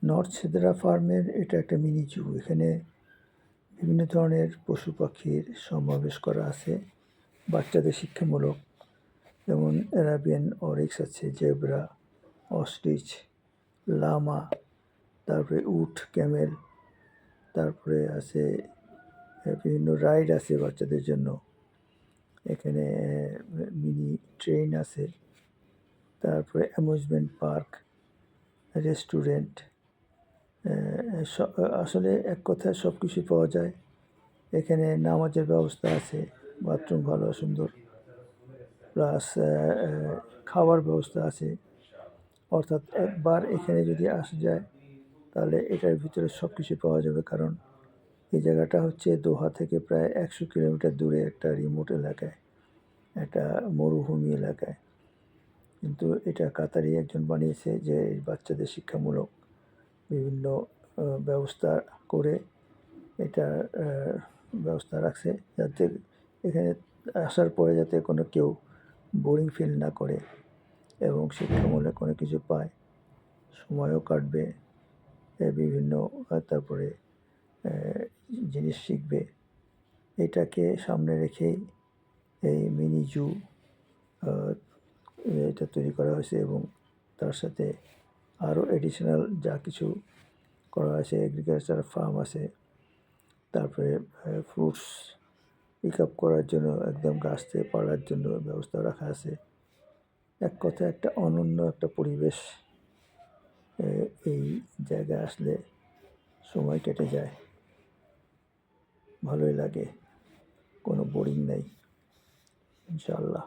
North Sidra ফার্মের এটা একটা মিনি জু। এখানে বিভিন্ন ধরনের পশু পাখির সমাবেশ করা আছে বাচ্চাদের শিক্ষামূলক, যেমন অ্যারাবিয়ান অরিক্স আছে, জেব্রা, অস্ট্রিচ, লামা, তারপরে উট, ক্যামেল, তারপরে আছে বিভিন্ন রাইড আছে বাচ্চাদের জন্য। এখানে মিনি ট্রেন আছে, তারপরে অ্যামিউজমেন্ট পার্ক, রেস্টুরেন্ট, আসলে এক কথায় সব কিছুই পাওয়া যায়। এখানে নামাজের ব্যবস্থা আছে, বাথরুম ভালো সুন্দর, প্লাস খাওয়ার ব্যবস্থা আছে। অর্থাৎ একবার এখানে যদি আসা যায় তাহলে এটার ভিতরে সব কিছু পাওয়া যাবে, কারণ এই জায়গাটা হচ্ছে দোহা থেকে প্রায় 100 কিলোমিটার দূরে একটা রিমোট এলাকায়, একটা মরুভূমি এলাকায়। কিন্তু এটা কাতারি একজন বানিয়েছে যে বাচ্চাদের শিক্ষামূলক বিভিন্ন ব্যবস্থা করে এটা ব্যবস্থা রাখছে, যাতে এখানে আসার পরে যাতে কোনো কেউ বোরিং ফিল না করে এবং শিক্ষামূলক কোনো কিছু পায়, সময়ও কাটবে, বিভিন্ন তারপরে জিনিস শিখবে। এটাকে সামনে রেখেই এই মিনি জু এটা তৈরি করা হয়েছে এবং তার সাথে আরও এডিশনাল যা কিছু করা আছে, এগ্রিকালচার ফার্ম আছে, তারপরে ফ্রুটস পিক আপ করার জন্য একদম গাছ থেকে পাড়ার জন্য ব্যবস্থা রাখা আছে। এক কথায় একটা অনন্য একটা পরিবেশ। এই জায়গায় আসলে সময় কেটে যায়, ভালোই লাগে, কোনো বোরিং নেই ইনশাআল্লাহ।